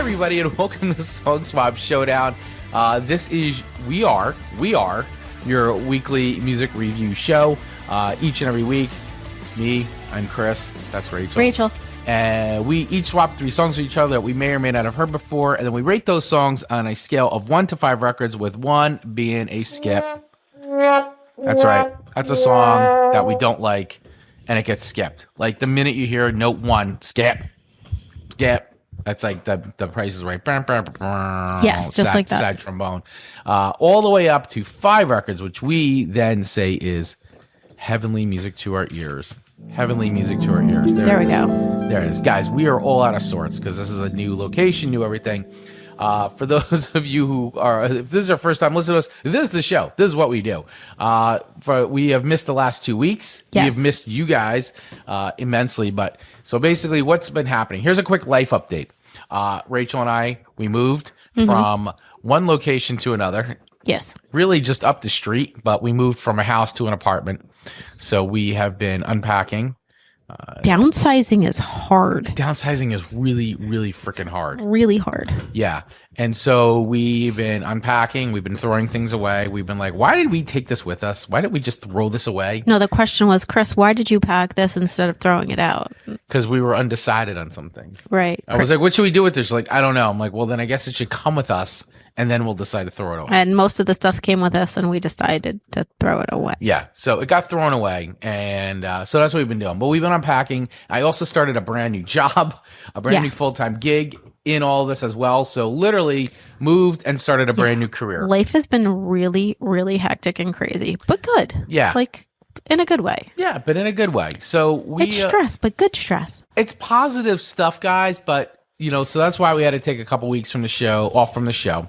everybody, and welcome to Song Swap Showdown. We are your weekly music review show. Each and every week, I'm Chris, that's Rachel. And we each swap 3 songs with each other that we may or may not have heard before, and then we rate those songs on a scale of 1 to 5 records, with 1 being a skip. That's right. That's a song that we don't like, and it gets skipped. Like the minute you hear note 1, skip. That's like the Price is Right. Yes, just like that. Sad trombone. All the way up to 5 records, which we then say is heavenly music to our ears. Heavenly music to our ears. There we go. There it is. Guys, we are all out of sorts because this is a new location, new everything. For those of you who are, if this is your first time listening to us, this is the show. This is what we do. We have missed the last 2 weeks. Yes. We have missed you guys immensely. But so basically what's been happening, here's a quick life update. Rachel and I, we moved from one location to another. Yes. Really just up the street, but we moved from a house to an apartment. So we have been unpacking. Downsizing is hard. Downsizing is really, really freaking hard. Really hard. Yeah. And so we've been unpacking. We've been throwing things away. We've been like, why did we take this with us? Why did we just throw this away? No, the question was, Chris, why did you pack this instead of throwing it out? Because we were undecided on some things. Right. I was like, what should we do with this? She's like, I don't know. I'm like, well, then I guess it should come with us, and then we'll decide to throw it away. And most of the stuff came with us, and we decided to throw it away. Yeah. So it got thrown away. And so that's what we've been doing. But we've been unpacking. I also started a brand new job, a brand new full-time gig in all this as well. So literally moved and started a brand new career. Life has been really, really hectic and crazy, but good. Yeah. Like in a good way. Yeah, but in a good way. So It's stress, but good stress. It's positive stuff, guys. But, so that's why we had to take a couple weeks off from the show.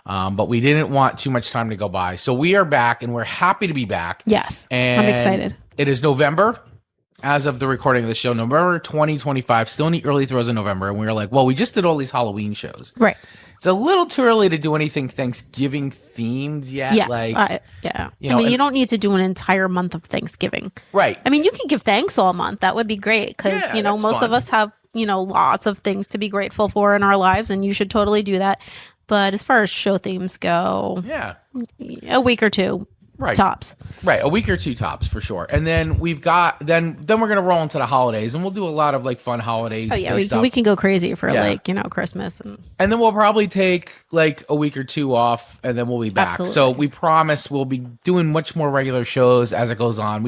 But we didn't want too much time to go by. So we are back, and we're happy to be back. Yes. And I'm excited. It is November. As of the recording of the show, November 2025, still in the early throes of November. And we were like, well, we just did all these Halloween shows. Right. It's a little too early to do anything Thanksgiving themed yet. Yes. You don't need to do an entire month of Thanksgiving. Right. I mean, you can give thanks all month. That would be great because, most of us have, lots of things to be grateful for in our lives, and you should totally do that. But as far as show themes go, a week or two. Right. Tops. Right. A week or 2 tops for sure. And then we've got, then we're going to roll into the holidays, and we'll do a lot of like fun holiday stuff. We can go crazy for Christmas. And then we'll probably take like a week or 2 off, and then we'll be back. Absolutely. So we promise we'll be doing much more regular shows as it goes on.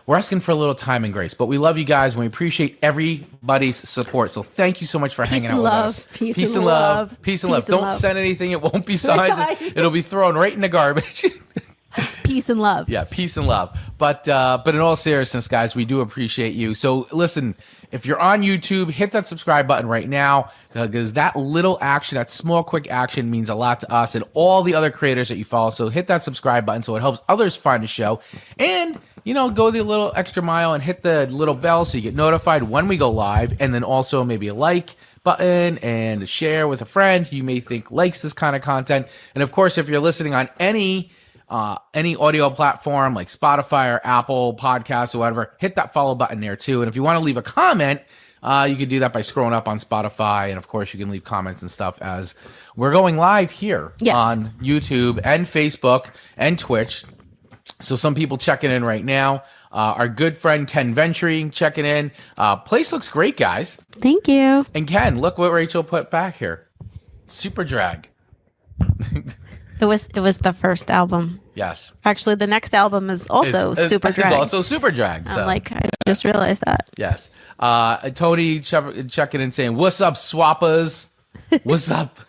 We're asking for a little time and grace, but we love you guys, and we appreciate everybody's support. So thank you so much for hanging out with us. Peace and love. Peace and love. Don't send anything. It won't be signed. It'll be thrown right in the garbage. Peace and love. Yeah, peace and love. But in all seriousness, guys, we do appreciate you. So listen, if you're on YouTube, hit that subscribe button right now, because that little action, that small, quick action means a lot to us and all the other creators that you follow. So hit that subscribe button so it helps others find the show. And, go the little extra mile and hit the little bell so you get notified when we go live. And then also maybe a like button and share with a friend who you may think likes this kind of content. And of course, if you're listening on any audio platform like Spotify or Apple Podcasts or whatever, hit that follow button there too. And if you want to leave a comment, you can do that by scrolling up on Spotify. And of course, you can leave comments and stuff as we're going live here on YouTube and Facebook and Twitch. So some people checking in right now. Our good friend Ken Ventry checking in. Place looks great, guys. Thank you. And Ken, look what Rachel put back here. Super drag. It was the first album. Yes. Actually, the next album is also super drag. It's also super drag. So. I just realized that. Yes. Tony checking in saying, "What's up, swappers? What's up?"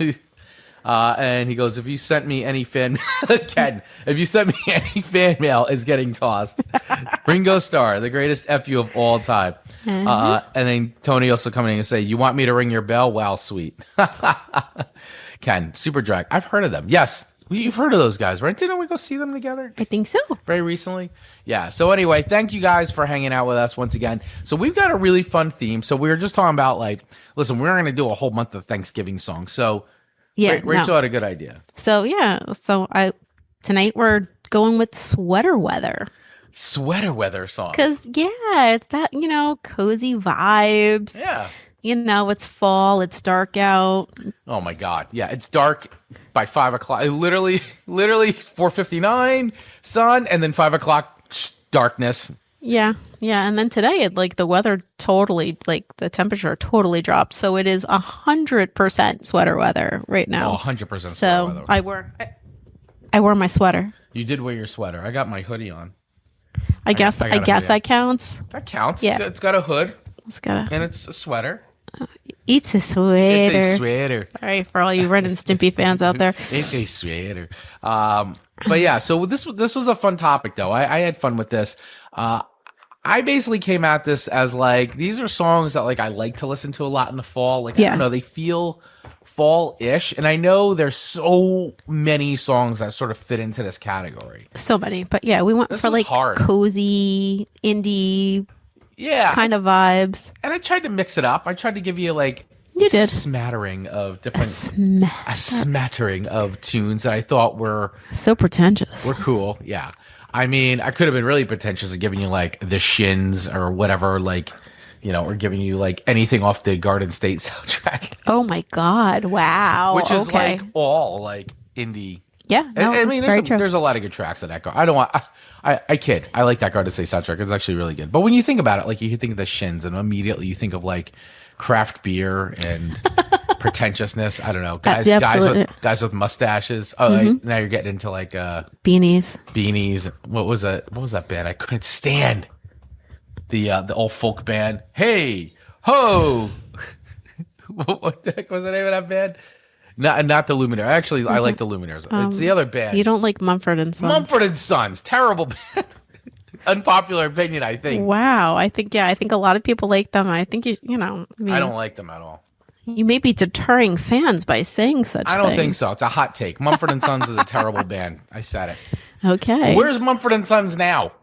And he goes, "If you sent me any fan, Ken, if you sent me any fan mail, it's getting tossed." Ringo Starr, the greatest FU of all time. And then Tony also coming in and say, "You want me to ring your bell? Wow, sweet." Ken, super drag. I've heard of them. Yes. You've heard of those guys, right? Didn't we go see them together? I think so. Very recently. Yeah. So anyway, thank you guys for hanging out with us once again. So we've got a really fun theme. So we were just talking about listen, we're going to do a whole month of Thanksgiving songs. So Rachel had a good idea. So tonight we're going with sweater weather. Sweater weather songs. Because it's that, cozy vibes. Yeah. it's fall, it's dark out. Oh my God. Yeah. It's dark by 5 o'clock. Literally 4:59 sun, and then 5 o'clock darkness. Yeah. Yeah. And then today, the weather totally, the temperature totally dropped. So it is 100% sweater weather right now. 100% sweater weather. So I wore my sweater. You did wear your sweater. I got my hoodie on. I guess that counts. That counts. Yeah. It's got a hood. And it's a sweater. It's a sweater. It's a sweater. Sorry for all you Ren and Stimpy fans out there. It's a sweater. But yeah, so this was a fun topic though. I had fun with this. I basically came at this as these are songs that I like to listen to a lot in the fall. I don't know, they feel fall-ish, and I know there's so many songs that sort of fit into this category. So many, but yeah, we went for hard. Cozy indie, kind of vibes. And I tried to mix it up. I tried to give you you did smattering of different a smattering of tunes that I thought were so pretentious. Were cool, yeah. I mean, I could have been really pretentious and giving you the Shins or whatever, or giving you anything off the Garden State soundtrack. Oh my God! Wow, which is all indie. Yeah, no, I mean, there's a lot of good tracks that go. I don't want. I kid. I like that Garden State soundtrack. It's actually really good. But when you think about it, you think of the Shins, and immediately you think of craft beer and pretentiousness. I don't know, guys with mustaches. Oh, now you're getting into beanies. Beanies. What was that band I couldn't stand? The old folk band. Hey ho! What the heck was the name of that band? Not the Luminaires. Actually, I like the Luminaires. It's the other band. You don't like Mumford and Sons. Mumford and Sons, terrible band. Unpopular opinion, I think. Wow, I think a lot of people like them. I think I don't like them at all. You may be deterring fans by saying such things. I don't think so. It's a hot take. Mumford and Sons is a terrible band. I said it. Okay. Where's Mumford and Sons now?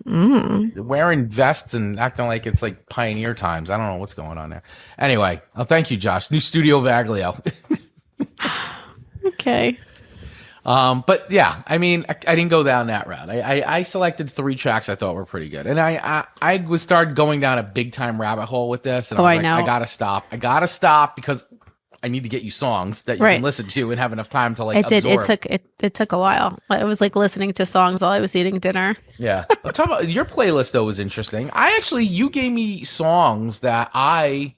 Wearing vests and acting like it's pioneer times. I don't know what's going on there. Anyway, thank you, Josh. New studio Vaglio. Okay. But yeah, I mean, I didn't go down that route. I selected 3 tracks I thought were pretty good, and I was started going down a big time rabbit hole with this, and I was I gotta stop because I need to get you songs that you can listen to and have enough time to absorb. It took a while. I was listening to songs while I was eating dinner. Yeah. Let's talk about your playlist though was interesting. You gave me songs that I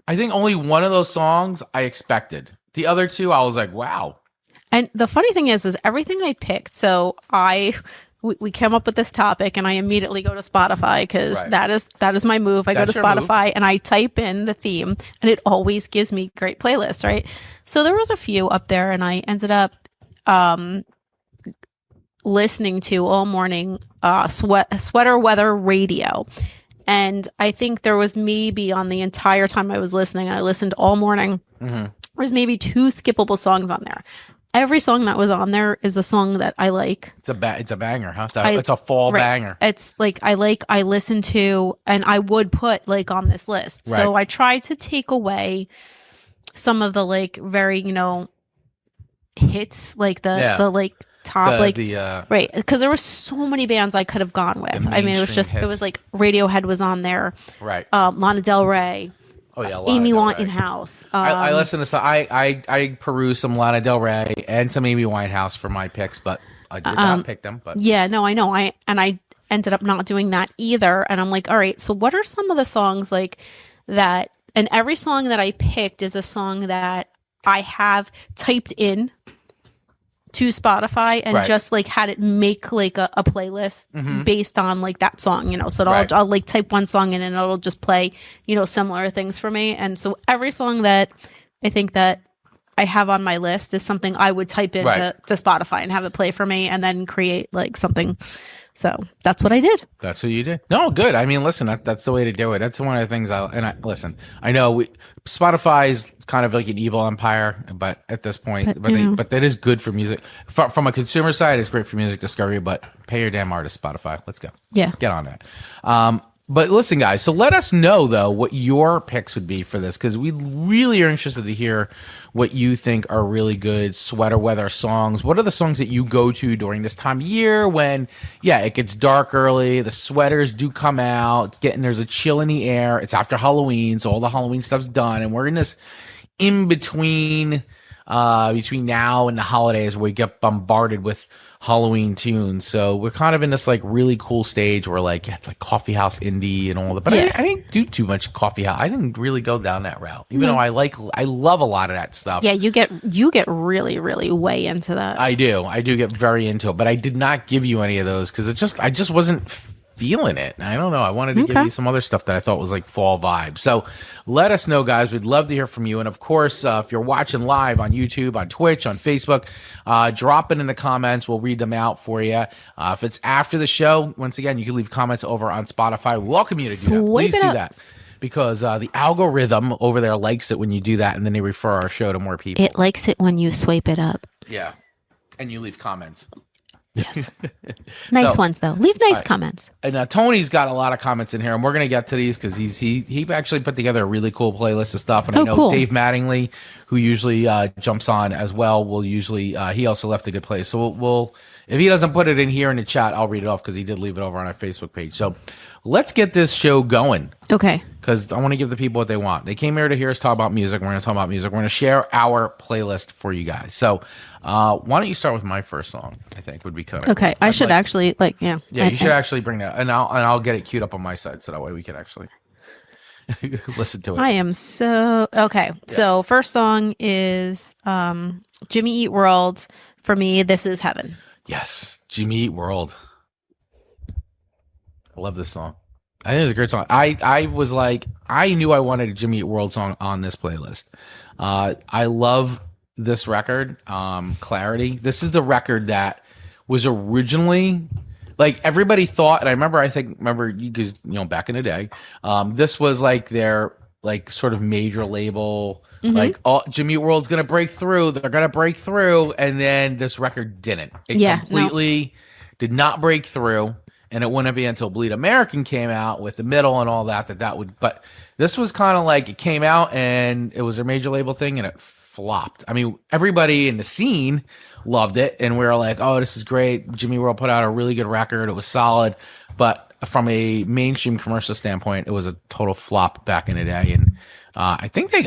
think only one of those songs I expected. The other 2 I was wow. And the funny thing is everything I picked. So we came up with this topic, and I immediately go to Spotify because that is my move. I go to Spotify and I type in the theme, and it always gives me great playlists, right? So there was a few up there, and I ended up listening to all morning Sweater Weather Radio. And I think there was maybe on the entire time I was listening, and I listened all morning, there was maybe 2 skippable songs on there. Every song that was on there is a song that I like. It's a banger, huh? It's a fall banger. It's I listen to, and I would put on this list. Right. So I tried to take away some of the very, hits, the top, right. Because there were so many bands I could have gone with. I mean, it was Radiohead was on there. Right. Lana Del Rey. Oh yeah, Amy Winehouse. I listen to some. I peruse some Lana Del Rey and some Amy Winehouse for my picks, but I did not pick them. But yeah, no, I know. I ended up not doing that either. And I'm all right. So what are some of the songs that? And every song that I picked is a song that I have typed in to Spotify and just had it make a playlist based on that song, so I'll type one song in and it'll just play, similar things for me. And so every song that I think that I have on my list is something I would type into to Spotify and have it play for me and then create something. So that's what I did. That's what you did. No, good. I mean, listen, that's the way to do it. That's one of the things I know Spotify is kind of like an evil empire, but at this point, but that is good for music. From a consumer side, it's great for music discovery, but pay your damn artist, Spotify. Let's go. Yeah. Get on that. But listen, guys, so let us know, though, what your picks would be for this, because we really are interested to hear what you think are really good sweater weather songs. What are the songs that you go to during this time of year when, it gets dark early, the sweaters do come out, there's a chill in the air, it's after Halloween, so all the Halloween stuff's done, and we're in this in-between between now and the holidays where we get bombarded with Halloween tunes. So we're kind of in this like really cool stage where it's like coffee house indie and all that. But I didn't do too much coffee house. I didn't really go down that route, even though I love a lot of that stuff. Yeah, you get really, really way into that. I do get very into it, but I did not give you any of those because I just wasn't feeling it. I don't know. I wanted to give you some other stuff that I thought was like fall vibes. So let us know, guys. We'd love to hear from you. And of course, if you're watching live on YouTube, on Twitch, on Facebook, drop it in the comments. We'll read them out for you. If it's after the show, once again, you can leave comments over on Spotify. We welcome you to do that. Please do that. Because the algorithm over there likes it when you do that, and then they refer our show to more people. It likes it when you swipe it up. Yeah. And you leave comments. Yes. Nice ones, though. Leave nice comments. And Tony's got a lot of comments in here, and we're going to get to these because he actually put together a really cool playlist of stuff. And I know Dave Mattingly, who usually jumps on as well, will usually he also left a good place. So we'll if he doesn't put it in here in the chat, I'll read it off because he did leave it over on our Facebook page. So let's get this show going. Okay. Because I want to give the people what they want. They came here to hear us talk about music. We're going to talk about music. We're going to share our playlist for you guys. So why don't you start with my first song? I think would be kind of okay. Cool. I should actually Yeah, you should actually bring that, and I'll get it queued up on my side so that way we can actually listen to it. I am so okay. Yeah. So first song is Jimmy Eat World. For me, This Is Heaven. Yes, Jimmy Eat World. I love this song. I think it's a great song. I was like, I knew I wanted a Jimmy Eat World song on this playlist. I love this record, Clarity. This is the record that was originally like everybody thought, and I remember you because back in the day, this was like their like sort of major label, like Jimmy Eat World's gonna break through. They're gonna break through, and then this record didn't. It completely did not break through. And it wouldn't be until Bleed American came out with the middle and all that would. But this was kind of like it came out and it was their major label thing and it flopped. I mean, everybody in the scene loved it. And we were like, oh, this is great. Jimmy World put out a really good record. It was solid. But from a mainstream commercial standpoint, it was a total flop back in the day. And I think they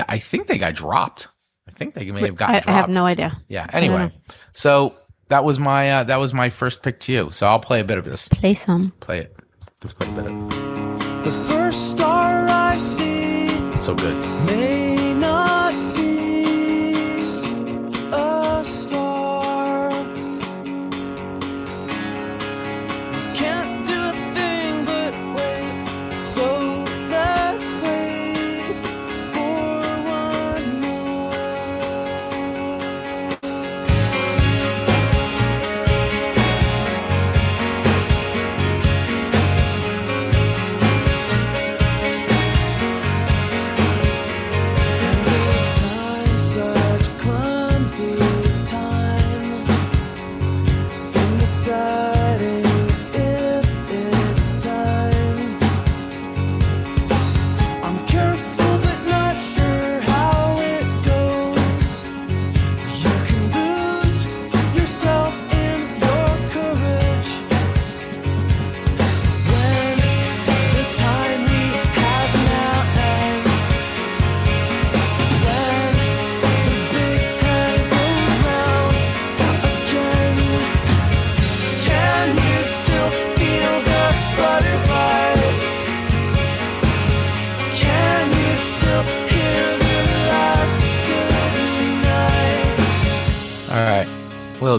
got dropped. I think they may have gotten dropped. I have no idea. Yeah. Anyway, so that was my first pick to you. So I'll play a bit of this. Play some. Play it. Let's play a bit of it. The first star I see. So good. May not be a star. Can't do a thing but wait. So let's wait for one more.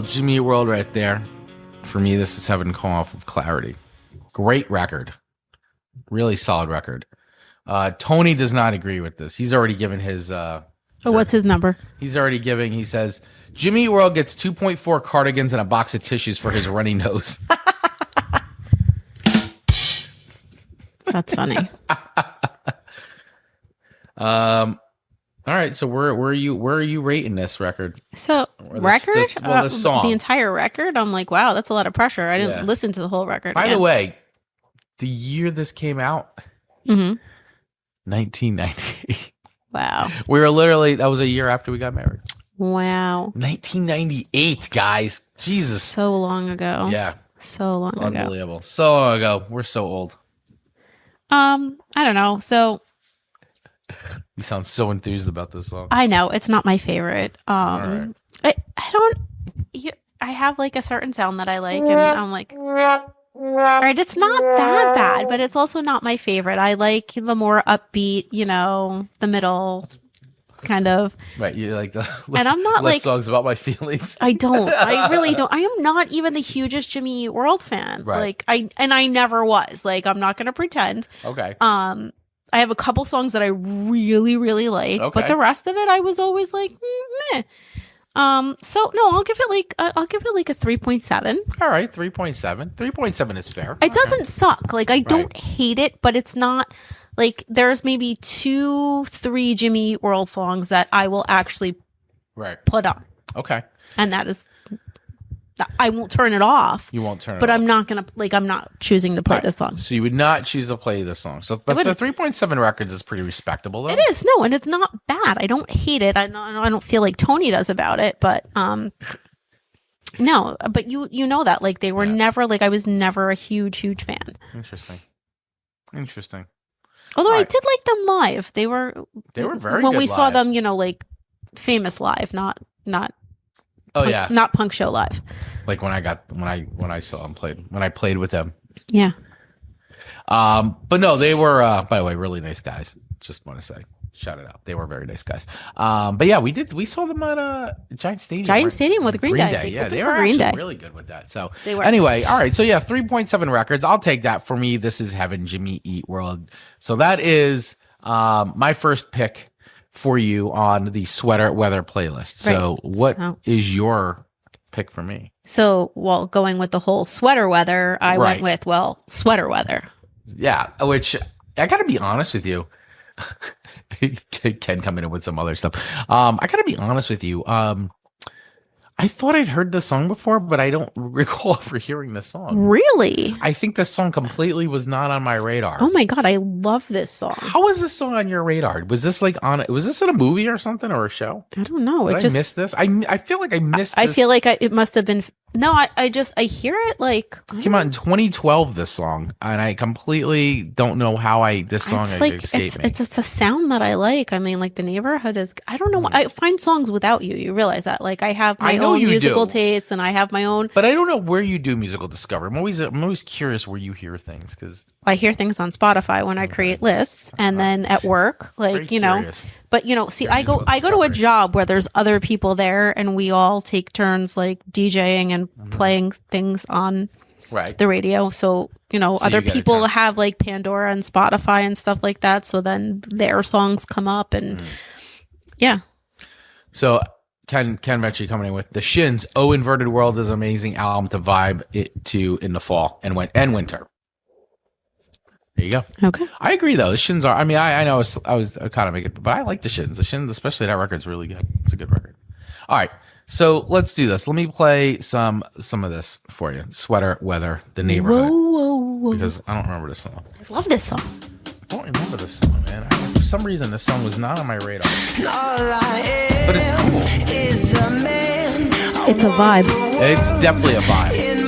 Jimmy Eat World right there. For me, This Is Heaven come off of Clarity. Great record. Really solid record. Tony does not agree with this. He's already given his... what's his number? He's already giving... He says, Jimmy Eat World gets 2.4 cardigans and a box of tissues for his runny nose. That's funny. All right, so where are you rating this record? So the song, the entire record. I'm like, wow, that's a lot of pressure. I didn't listen to the whole record. By the way, the year this came out, 1998. Wow. We were literally, that was a year after we got married. Wow. 1998, guys. Jesus. So long ago. Yeah. So long ago. Unbelievable. So long ago. We're so old. I don't know. So You sound so enthused about this song. I know it's not my favorite. Right. I don't. I have like a certain sound that I like, and I'm like, all right, it's not that bad, but it's also not my favorite. I like the more upbeat, the middle kind of. Right, you like the and I'm not like songs about my feelings. I don't. I really don't. I am not even the hugest Jimmy Eat World fan. Right. I never was. Like, I'm not going to pretend. Okay. I have a couple songs that I really, really like, but the rest of it, I was always like, meh. So no, I'll give it like a 3.7. All right, 3.7. 3.7 is fair. It doesn't suck. Like, I don't hate it, but it's not like there's maybe 2-3 Jimmy Eat World songs that I will actually put on. Okay. And that is, I won't turn it off. You won't turn it off. But I'm not going to, I'm not choosing to play this song. So you would not choose to play this song. So, but the 3.7 records is pretty respectable, though. It is. No, and it's not bad. I don't hate it. I don't feel like Tony does about it, but no, but you know that. Like, they were never, I was never a huge fan. Interesting. Although I did like them live. They were very good when we saw live. them, famous live, not not punk show live. Like when I saw them when I played with them. Yeah. But no, they were by the way, really nice guys. Just want to say, shout it out. They were very nice guys. But yeah, we saw them at Giant Stadium. Stadium with Green Day. Yeah, they were actually really good with that. So they were. Anyway, all right. So yeah, 3.7 records. I'll take that. For me, this is Heaven, Jimmy Eat World. So that is my first pick for you on the Sweater Weather playlist. So what is your pick for me? So, going with the whole sweater weather, I went with, sweater weather. Yeah, which I got to be honest with you. Ken coming in with some other stuff. I got to be honest with you. I thought I'd heard this song before, but I don't recall ever hearing this song. Really? I think this song completely was not on my radar. Oh my God, I love this song. How was this song on your radar? Was this was this in a movie or something or a show? I don't know. Did I miss this? I feel like I missed this. I feel like it must have been. No, I hear it came out in 2012. This song, and I completely don't know how this song escaped me. It's just a sound that I like. I mean, the neighborhood is. I don't know. I find songs without you. You realize that? I have my own musical tastes, and I have my own. But I don't know where you do musical discovery. I'm always curious where you hear things because I hear things on Spotify when I create lists, and then at work, curious. But see, I go to a job where there's other people there, and we all take turns DJing and playing things on the radio. So other people have Pandora and Spotify and stuff like that. So then their songs come up, and yeah. So Ken actually coming in with the Shins. Oh, Inverted World is an amazing album to vibe it to in the fall and winter. There you go. Okay. I agree, though. The Shins are, I know I was kind of making it, but I like the Shins. The Shins, especially that record's really good. It's a good record. All right. So let's do this. Let me play some of this for you. Sweater Weather, The Neighborhood. Whoa. Because I don't remember this song. I love this song. I don't remember this song, man. For some reason, this song was not on my radar. But it's cool. It's a vibe. It's definitely a vibe.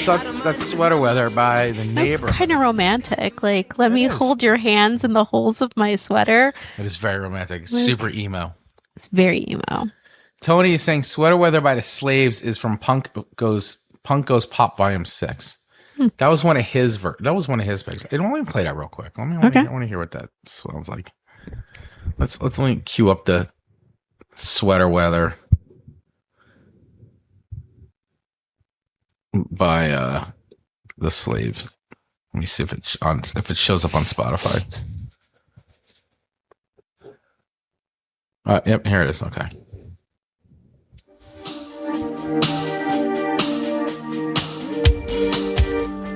So that's Sweater Weather by the Neighbor. That's kind of romantic. Like, let me hold your hands in the holes of my sweater. It is very romantic. It's super emo. It's very emo. Tony is saying Sweater Weather by the Slaves is from Punk Goes Pop Volume 6. That was one of his picks. I don't want to play that real quick. I want to hear what that sounds like. Let me cue up the Sweater Weather by the Slaves. Let me see if it shows up on Spotify. Yep, here it is. Okay.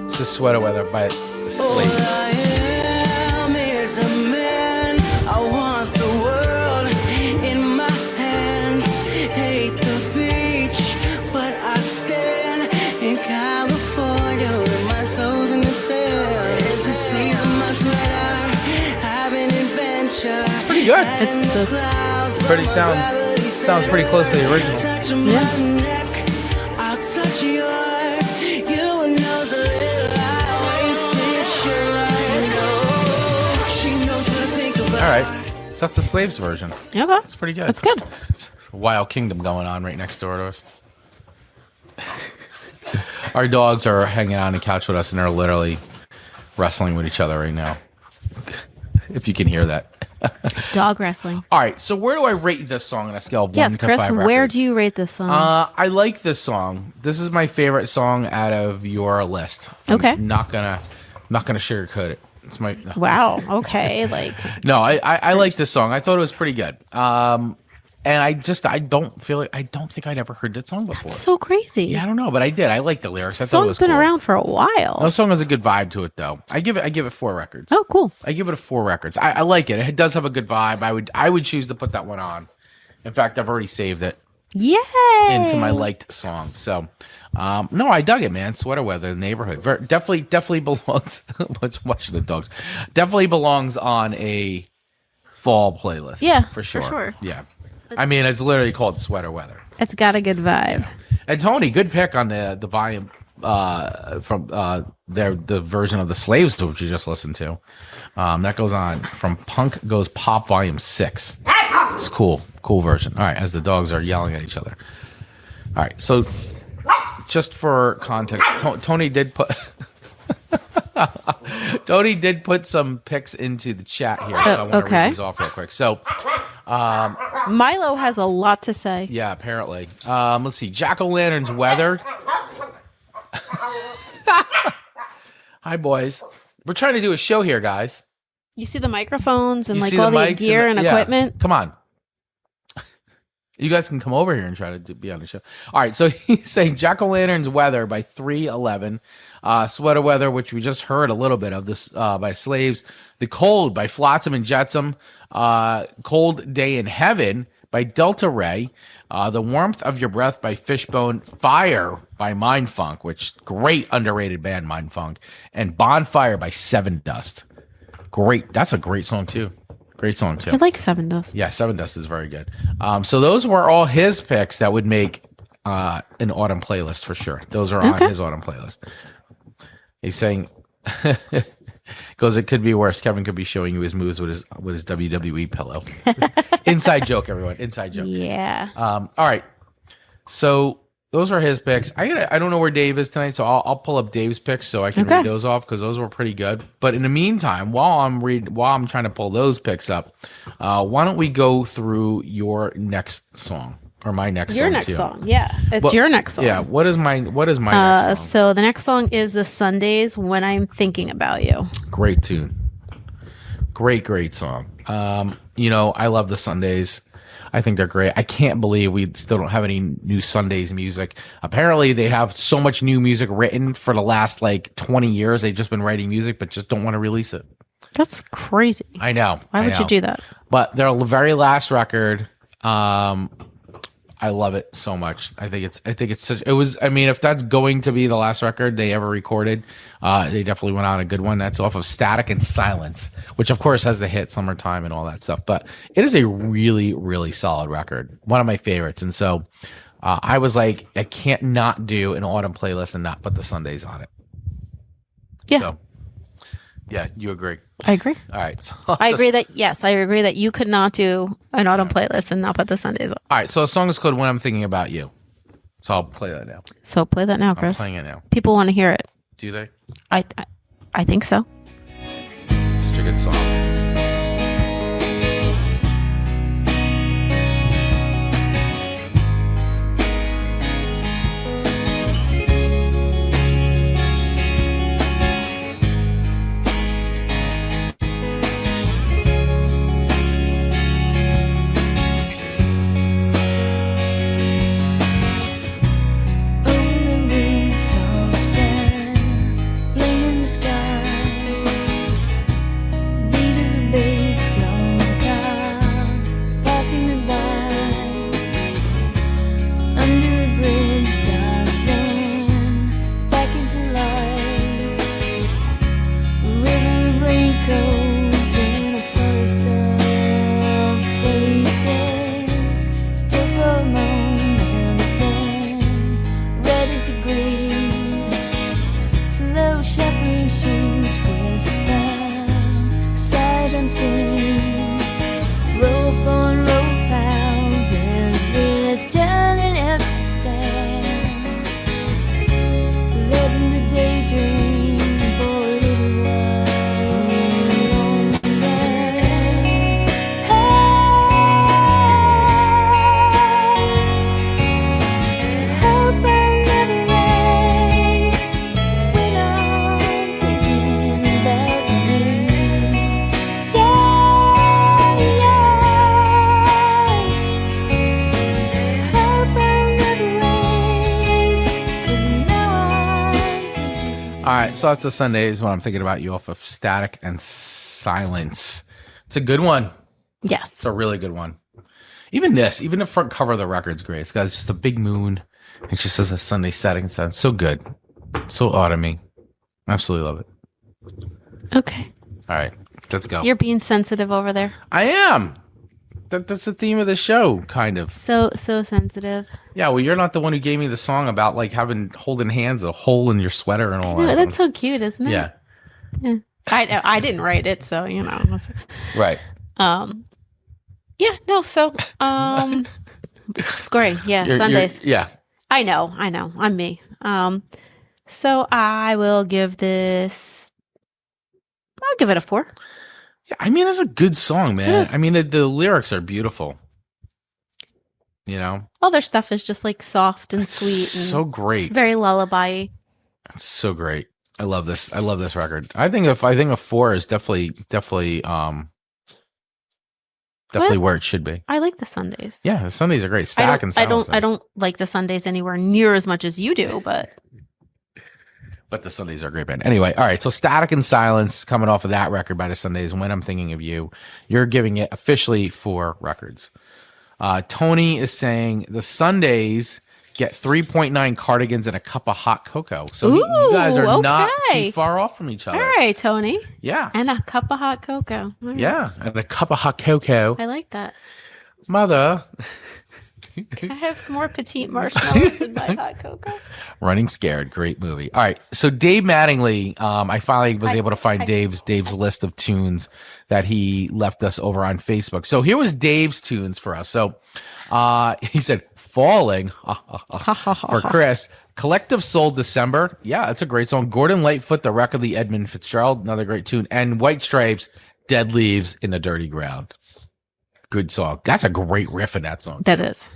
This is Sweater Weather by the Slaves. All I am is a man. I want the world in my hands. Hate the beach, but I stand in California with my toes in the sand. It's the seas of my sweater. Have an adventure. Pretty good. It's Pretty sounds pretty close to the original. Yeah. I'll touch yours. You know so little. I wasted sure I know. She knows what I think about. All right. So that's the Slaves version. Okay. That's pretty good. That's good. It's a Wild Kingdom going on right next door to us. Our dogs are hanging out on the couch with us, and they're literally wrestling with each other right now. If you can hear that. Dog wrestling. All right, so where do I rate this song on a scale of 1 Yes, to Chris, 5 where records? do you rate this song? I like this song. This is my favorite song out of your list. Okay. I'm not gonna sugarcoat it. It's my no. Wow. Okay. Like, No, I like this song. I thought it was pretty good. And I don't think I'd ever heard that song before. that's so crazy. Yeah, I don't know, but I did. I like the lyrics. I The thought it song's was been cool. around for a while. No song has a good vibe to it, though. I give it 4 records. Oh, cool. I give it a 4 records. I like it. It does have a good vibe. I would choose to put that one on. In fact, I've already saved it Yay! into my liked song. So, no, I dug it, man. Sweater Weather, Neighborhood, definitely belongs. Watching the dogs, definitely belongs on a fall playlist. Yeah, for sure. for sure. Yeah, I mean, it's literally called Sweater Weather. It's got a good vibe. Yeah. And Tony, good pick on the volume from the version of the Slaves, which you just listened to. That goes on from Punk Goes Pop Volume 6. It's cool version. All right, as the dogs are yelling at each other. All right, so just for context, Tony did put some picks into the chat here, so I want to read these off real quick. So Milo has a lot to say. yeah, apparently. Let's see. Jack-o'-lantern's Weather. Hi, boys. We're trying to do a show here, guys. You see the microphones and You like see all the mics gear and yeah. equipment? Come on. You guys can come over here and try to be on the show. All right, so he's saying Jack-o'-lantern's Weather by 311. Sweater Weather, which we just heard a little bit of this by Slaves. The Cold by Flotsam and Jetsam. Cold Day in Heaven by Delta Ray. The Warmth of Your Breath by Fishbone. Fire by Mindfunk, which great underrated band, Mindfunk. And Bonfire by Seven Dust. Great. That's a great song, too. Great song, too. I like Seven Dust. Yeah, Seven Dust is very good. So those were all his picks that would make an autumn playlist for sure. Those are on his autumn playlist. He's saying, goes, it could be worse. Kevin could be showing you his moves with his WWE pillow. Inside joke, everyone. Inside joke. Yeah. All right. So those are his picks. I don't know where Dave is tonight, so I'll pull up Dave's picks so I can read those off because those were pretty good. But in the meantime, while I'm trying to pull those picks up, why don't we go through your next song or my next Your song next too? song. Yeah. It's your next song. Yeah. What is my next song? So the next song is The Sundays When I'm Thinking About You. Great tune. Great song. I love the Sundays. I think they're great. I can't believe we still don't have any new Sundays music. Apparently, they have so much new music written for the last 20 years. They've just been writing music, but just don't want to release it. That's crazy. I know. Why would you do that? But their very last record, I love it so much. I think it's such. It was. I mean, if that's going to be the last record they ever recorded, they definitely went on a good one. That's off of Static and Silence, which of course has the hit "Summertime" and all that stuff. But it is a really, really solid record. One of my favorites. And so, I was like, I can't not do an autumn playlist and not put the Sundays on it. Yeah. So, yeah, you agree. I agree. All right. So I agree that you could not do an autumn playlist and not put the Sundays on. All right. So the song is called When I'm Thinking About You. So I'll play that now. So play that now, Chris. I'm playing it now. People want to hear it. Do they? I think so. Such a good song. So that's the Sundays when I'm thinking about you off of Static and Silence. It's a good one. Yes. It's a really good one. Even the front cover of the record's great. It's got just a big moon. It just says a Sunday Static and Silence. So good. So autumny. Absolutely love it. Okay. All right. Let's go. You're being sensitive over there. I am. That's the theme of the show, kind of. So sensitive. Yeah, well, you're not the one who gave me the song about like holding hands, a hole in your sweater and all that. That's so cute, isn't it? Yeah. I didn't write it, so Right. Yeah. No. So scoring. Yeah. Sundays. Yeah. I know. I'm me. So I will give this. I'll give it a 4. Yeah, I mean, it's a good song, man. I mean, the lyrics are beautiful. You know, all their stuff is just like soft and sweet, and so great, very lullaby. It's so great. I love this. I love this record. I think a 4 is definitely where it should be. I like the Sundays. Yeah, the Sundays are great. Static and Silence. I don't like the Sundays anywhere near as much as you do, but the Sundays are a great band. Anyway, all right. So Static and Silence coming off of that record by the Sundays. When I'm Thinking of You, you're giving it officially 4 records. Tony is saying the Sundays get 3.9 cardigans and a cup of hot cocoa. So you guys are not too far off from each other. All right, Tony. Yeah. And a cup of hot cocoa. Right. Yeah. And a cup of hot cocoa. I like that. Mother. Can I have some more petite marshmallows in my hot cocoa? Running Scared, great movie. All right, so Dave Mattingly, I finally was able to find Dave's list of tunes that he left us over on Facebook. So here was Dave's tunes for us. So he said, "Falling" for Chris. Collective Soul, December. Yeah, that's a great song. Gordon Lightfoot, The Wreck of the Edmund Fitzgerald, another great tune. And White Stripes, Dead Leaves in the Dirty Ground. Good song. That's a great riff in that song. That is.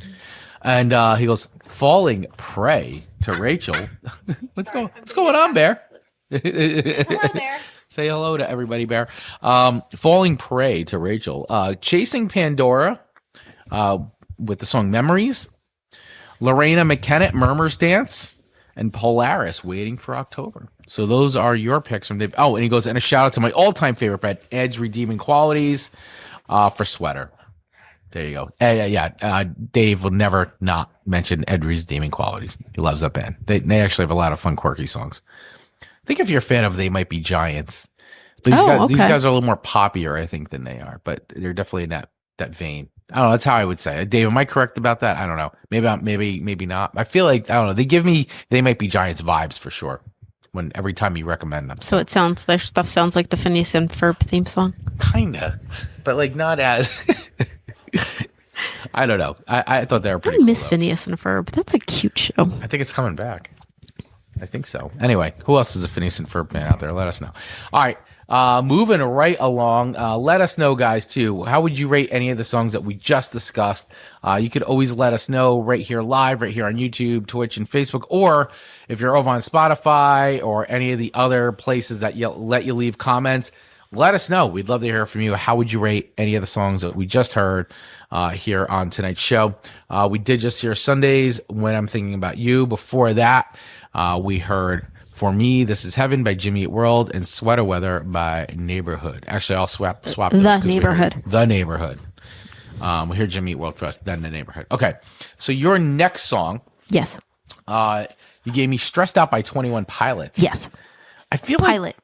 And he goes, "Falling Prey" to Rachel. What's going on, Bear? Hello, Bear. Say hello to everybody, Bear. "Falling Prey" to Rachel. "Chasing Pandora" with the song "Memories." Lorena McKenna, "Murmurs Dance." And Polaris, "Waiting for October." So those are your picks from Dave. Oh, and he goes, and a shout out to my all-time favorite band, Ed's Redeeming Qualities for Sweater. There you go. Dave will never not mention Ed's Redeeming Qualities. He loves that band. They actually have a lot of fun, quirky songs. I think if you're a fan of They Might Be Giants. But these guys are a little more poppier, I think, than they are. But they're definitely in that vein. I don't know. That's how I would say it. Dave, am I correct about that? I don't know. Maybe not. I feel like, I don't know. They might be Giants vibes for sure. Every time you recommend them. So their stuff sounds like the Phineas and Ferb theme song. Kinda, but like not as. I don't know. I thought they were pretty. I miss Phineas and Ferb. That's a cute show. I think it's coming back. I think so. Anyway, who else is a Phineas and Ferb fan out there? Let us know. All right. Moving right along, let us know, guys, too. How would you rate any of the songs that we just discussed? You could always let us know right here live, right here on YouTube, Twitch, and Facebook, or if you're over on Spotify or any of the other places that let you leave comments, let us know. We'd love to hear from you. How would you rate any of the songs that we just heard here on tonight's show? We did just hear Sundays, When I'm Thinking About You. Before that, we heard For Me, This Is Heaven by Jimmy Eat World, and Sweater Weather by Neighborhood. Actually, I'll swap The Neighborhood. The Neighborhood. We hear Jimmy Eat World first, then The Neighborhood. Okay, so your next song. Yes. You gave me Stressed Out by 21 Pilots. Yes. I feel like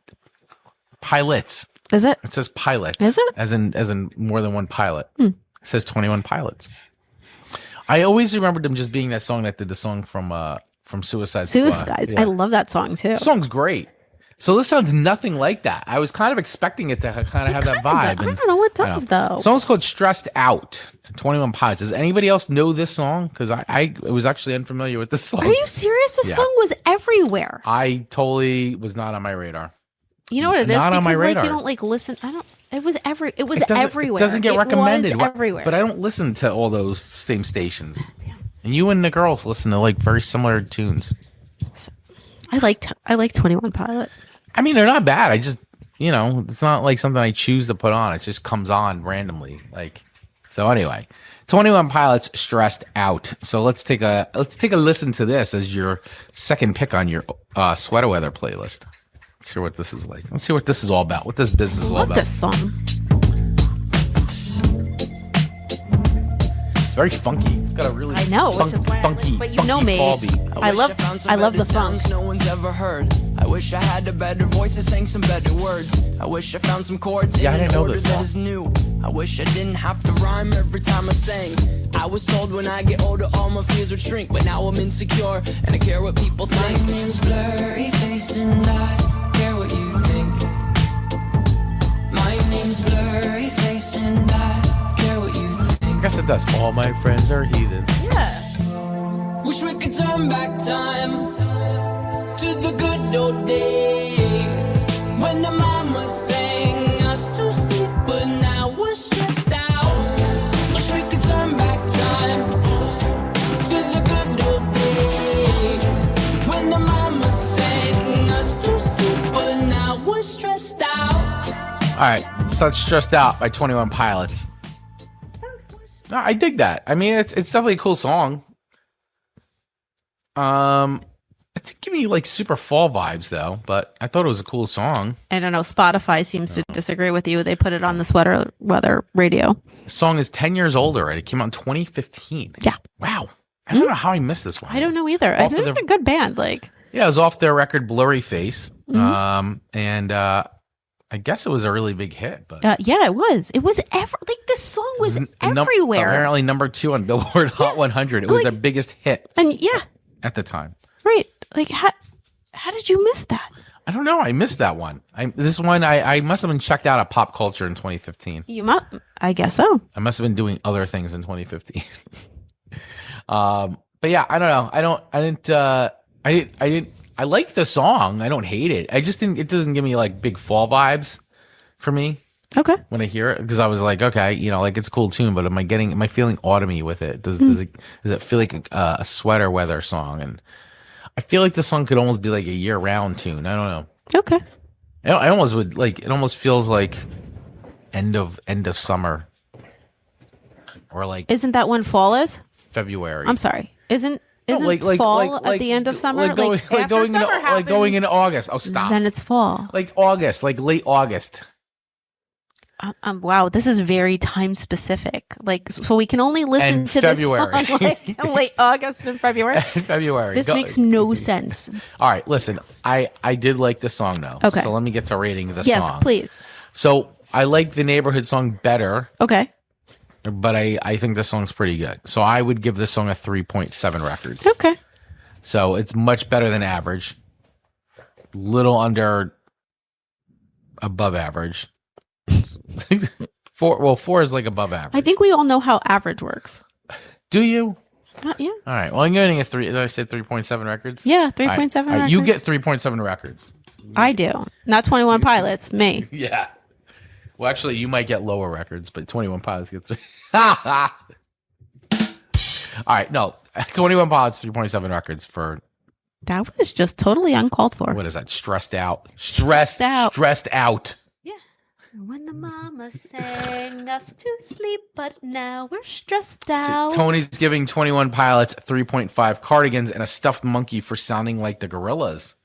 Pilots. Is it? It says pilots. Is it? As in more than one pilot. It says 21 Pilots. I always remembered them just being that song that did the song from Suicide Squad. Yeah. I love that song too. The song's great. So this sounds nothing like that. I was kind of expecting it to kind of have that vibe. I don't know what does though. The song's called Stressed Out, 21 Pilots. Does anybody else know this song? Because I was actually unfamiliar with this song. Are you serious? This song was everywhere. I totally was not on my radar. You know what it is? Not on my radar. You don't listen. It was everywhere. It doesn't get recommended. Everywhere. But I don't listen to all those same stations. Damn. And you and the girls listen to like very similar tunes. I like 21 Pilot. I mean, they're not bad. I just, it's not like something I choose to put on. It just comes on randomly. So anyway, 21 Pilots, Stressed Out. So let's take a listen to this as your second pick on your Sweater Weather playlist. Let's hear what this is like. Let's see what this is all about. What this business is all about. I love this song. It's very funky. It's got a really which is why funky, but you know me. I love the funk. No one's ever heard. I wish I had a better voice that sang some better words. I wish I found some chords in an order that is new. I wish I didn't have to rhyme every time I sang. I was told when I get older all my fears would shrink, but now I'm insecure and I care what people think. My name's Blurry Face and I care what you think. My name's Blurry Face and I care what you think. I guess it does. All my friends are heathens. Yeah. Wish we could turn back time to the good old days when the mama sang us to sleep, but now we're stressed out. Wish we could turn back time to the good old days when the mama sang us to sleep, but now we're stressed out. All right, so it's Stressed Out by 21 Pilots. No, I dig that. I mean, it's definitely a cool song. It didn't give me like super fall vibes though, but I thought it was a cool song. I don't know. Spotify seems to disagree with you. They put it on the Sweater Weather radio. The song is 10 years old already. It came out in 2015. Yeah. Wow. I don't know how I missed this one. I don't know either. I think it's a good band. Yeah, it was off their record Blurry Face. And I guess it was a really big hit, but yeah, it was. It was this song was everywhere. Apparently number 2 on Billboard Hot 100. It was their biggest hit. And at the time. Right. How did you miss that? I don't know. I missed that one. This one I must have been checked out of pop culture in 2015. You must. I guess so. I must have been doing other things in 2015. But yeah, I don't know. I like the song. I don't hate it. It doesn't give me like big fall vibes for me. Okay. When I hear it, because I was like, okay, it's a cool tune, but am I feeling autumny with it? Does it feel like a Sweater Weather song? And I feel like the song could almost be like a year round tune. I don't know. Okay. I almost would like. It almost feels like end of summer, or like. Isn't that when fall is? February. I'm sorry. Isn't fall at the end of summer? Going into August. Oh, stop. Then it's fall. Like August, like late August. Wow, this is very time specific. So we can only listen to February. This song late August and February. February. This makes no sense. All right, listen. I did like the song though. Okay. So let me get to rating the song. Yes, please. So I like the Neighborhood song better. Okay. but I think this song's pretty good. So I would give this song a 3.7 records. Okay. So it's much better than average. Little under above average. 4 is like above average. I think we all know how average works. Do you? Yeah. All right. Well, I'm getting a 3. Did I say 3.7 records? Yeah, 3.7 All right. You get 3.7 records. I do. Not 21 Pilots. Me. Yeah. Well, actually, you might get lower records, but 21 Pilots gets 3. All right. No, 21 Pilots, 3.7 records for. That was just totally uncalled for. What is that? Stressed out. Stressed out. Yeah. When the mama sang us to sleep, but now we're stressed out. So Tony's giving 21 Pilots 3.5 cardigans and a stuffed monkey for sounding like the Gorillas.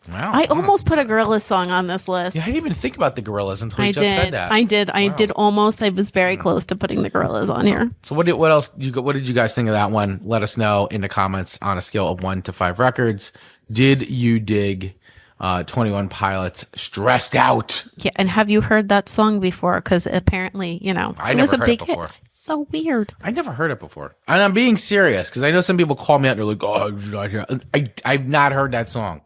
Wow. I almost put a Gorillaz song on this list. Yeah, I didn't even think about the Gorillas until you just said that. I did almost. I was very close to putting the Gorillas on here. So what else what did you guys think of that one? Let us know in the comments on a scale of 1 to 5 records. Did you dig 21 Pilots Stressed Out? Yeah, and have you heard that song before? Because apparently, it was a big hit. It's so weird. I never heard it before. And I'm being serious because I know some people call me out and they're like, oh, I've not heard that song.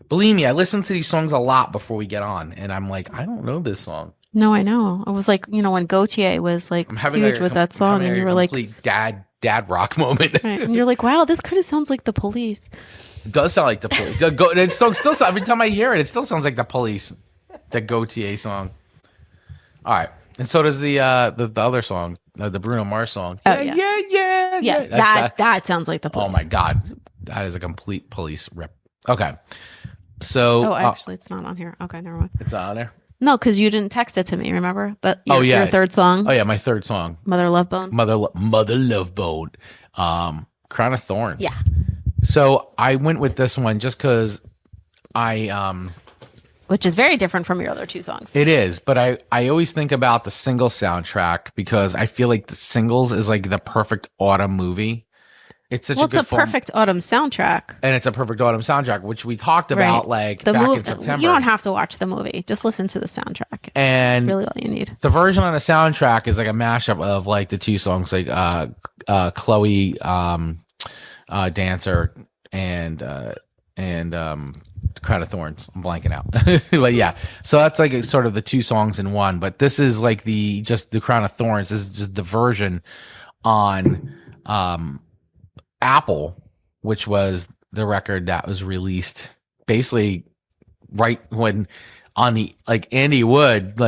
Believe me, I listen to these songs a lot before we get on, and I'm like, I don't know this song. No, I know. It was like, when Gautier was like huge with that song, and you were like, complete dad rock moment. Right, and you're like, wow, this kind of sounds like the Police. It does sound like the Police. It still sounds, every time I hear it, it still sounds like the Police. The Gautier song. All right, and so does the other song, the Bruno Mars song. Oh, yeah. Yes, that sounds like the Police. Oh my God, that is a complete Police rip. Okay. So, actually, it's not on here. Okay, never mind. It's not on there? No, because you didn't text it to me, remember? But your third song. Oh, yeah, my third song. Mother Love Bone. Mother Love Bone. Crown of Thorns. Yeah. So I went with this one just because which is very different from your other two songs. It is, but I always think about the single soundtrack because I feel like the singles is like the perfect autumn movie. It's such a good film. Perfect autumn soundtrack. And it's a perfect autumn soundtrack, which we talked about back in September. You don't have to watch the movie. Just listen to the soundtrack. And really all you need. The version on the soundtrack is like a mashup of like the two songs, like Chloe Dancer and Crown of Thorns. I'm blanking out. But yeah. So that's like sort of the two songs in one. But this is like the Crown of Thorns. This is just the version on Apple, which was the record that was released basically right when Andy Wood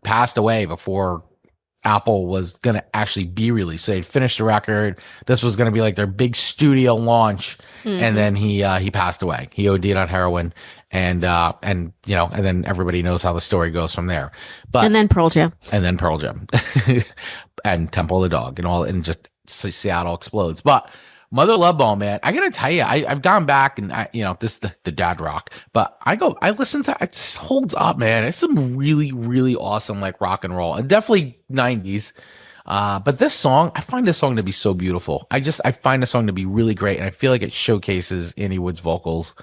passed away before Apple was going to actually be released. So they'd finished the record. This was going to be like their big studio launch. Mm-hmm. And then he passed away. He OD'd on heroin and then everybody knows how the story goes from there. And then Pearl Jam. And Temple of the Dog and just Seattle explodes. But Mother Love Bone, man, I gotta tell you, I've gone back and this is the dad rock, but I listen to it, just holds up, man. It's some really, really awesome rock and roll, and definitely 90s. But this song, I find this song to be so beautiful. I find the song to be really great, and I feel like it showcases Andy Wood's vocals.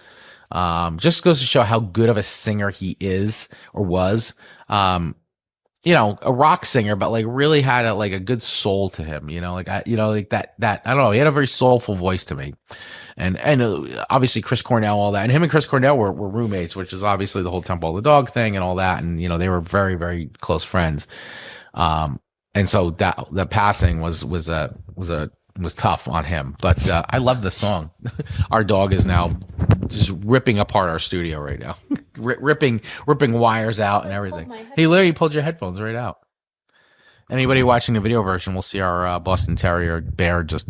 Just goes to show how good of a singer he is or was. A rock singer, but really had a good soul to him, that I don't know. He had a very soulful voice to me, and obviously Chris Cornell, all that, and him and Chris Cornell were roommates, which is obviously the whole Temple of the Dog thing and all that, and they were very, very close friends, and so that the passing was tough on him, but I love this song. Our dog is now just ripping apart our studio right now, ripping wires out and everything. He literally pulled your headphones right out. Anybody watching the video version will see our Boston Terrier bear just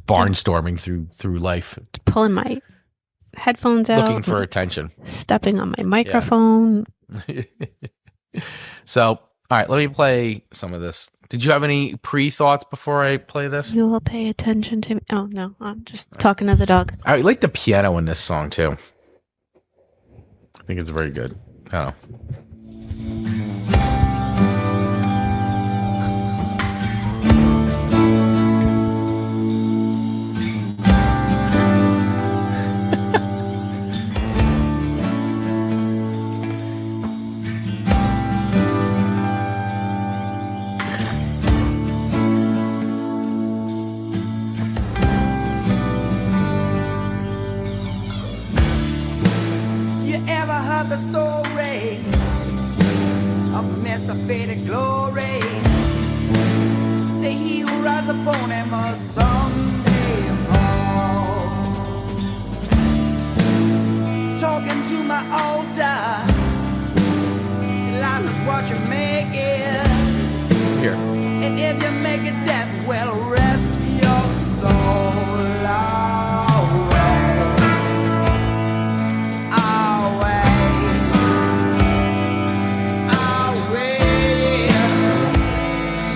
barnstorming through life, pulling my headphones out, looking for attention, stepping on my microphone. Yeah. So, all right, let me play some of this. Did you have any pre-thoughts before I play this? You will pay attention to me. Oh, no. I'm just talking to the dog. I like the piano in this song, too. I think it's very good. I don't know. about the story of Mr. Faded Glory. Say he who rides upon him must someday fall. Talking to my older, life is what you make it. Here. And if you make it death, well, rest your soul away. Away.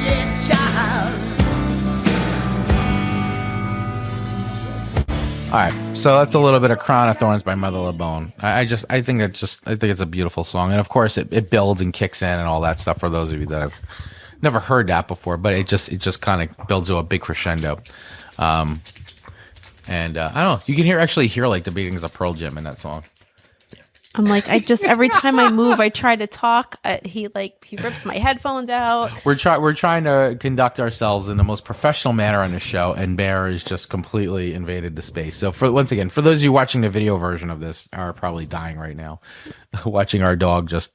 Yeah, child. All right, so that's a little bit of "Crown of Thorns" by Mother Love Bone. I think it's a beautiful song, and of course it builds and kicks in and all that stuff. For those of you that have never heard that before, but it just kind of builds to a big crescendo. And I don't know, you can actually hear like the beatings of Pearl Jam in that song. I'm like, every time I move, I try to talk. He rips my headphones out. We're trying to conduct ourselves in the most professional manner on the show, and Bear is just completely invaded the space. So once again, for those of you watching the video version of this, are probably dying right now, watching our dog just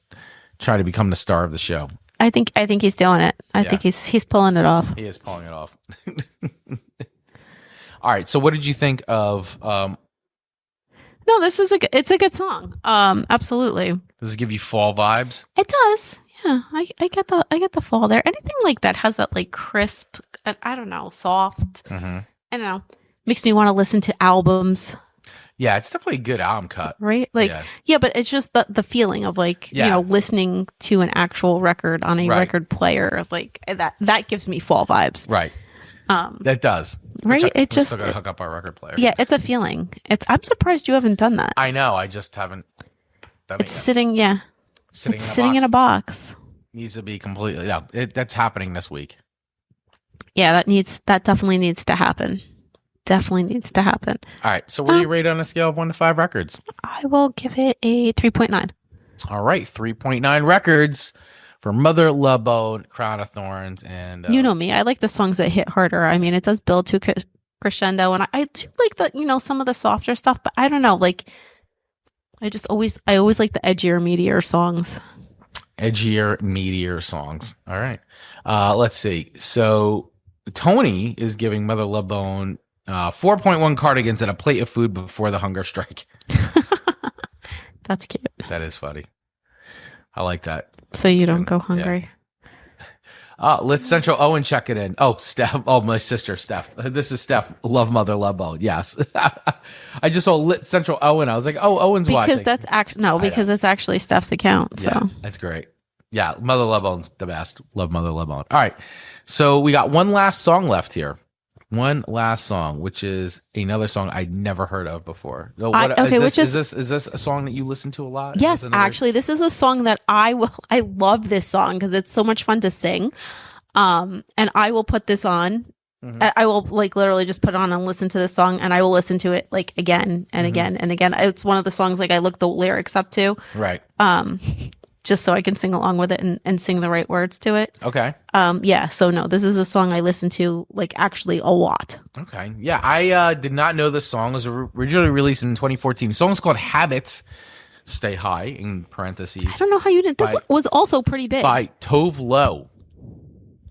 try to become the star of the show. I think he's doing it. I think he's pulling it off. He is pulling it off. All right. So what did you think of? No, it's a good song. Absolutely. Does it give you fall vibes? It does. Yeah, I get the fall there. Anything like that has that like crisp, I don't know, soft. Mm-hmm. I don't know. Makes me want to listen to albums. Yeah, it's definitely a good album cut. Right? Like, yeah, but it's just the feeling of like, listening to an actual record on a record player. Like that gives me fall vibes. Right. That does. Right? We're still gonna hook up our record player. Yeah, it's a feeling. I'm surprised you haven't done that. I know. I just haven't done it yet. Sitting in a box. Needs to be completely. No, that's happening this week. Yeah, that definitely needs to happen. Definitely needs to happen. All right. So what do you rate on a scale of 1 to 5 records? I will give it a 3.9. All right, 3.9 records for Mother Love Bone, Crown of Thorns, and you know me. I like the songs that hit harder. I mean, it does build to crescendo, and I do like some of the softer stuff. But I don't know, like I always like the edgier, meatier songs. Edgier, meatier songs. All right. Let's see. So Tony is giving Mother Love Bone 4.1 cardigans and a plate of food before the hunger strike. That's cute. That is funny. I like that. So you don't go hungry. Yeah. Let's Central Owen check it in. Oh, Steph. Oh, my sister, Steph. This is Steph. Love Mother Love Bone. Yes. I just saw Lit Central Owen. I was like, oh, Owen's watching. Because it's actually Steph's account. So. Yeah, that's great. Yeah, Mother Love Bone's the best. Love Mother Love Bone. All right. So we got one last song left here. One last song, which is another song I'd never heard of before. Is this a song that you listen to a lot? Yes, actually, this is a song that I love this song because it's so much fun to sing. And I will put this on. Mm-hmm. I will like literally just put it on and listen to this song, and I will listen to it like again and again and again. It's one of the songs like I look the lyrics up to. Right. Just so I can sing along with it and sing the right words to it. Okay. Yeah. So no, this is a song I listen to like actually a lot. Okay. Yeah. I did not know this song. It was originally released in 2014. The song is called Habits Stay High, in parentheses. I don't know how you did. This was also pretty big. By Tove Lo.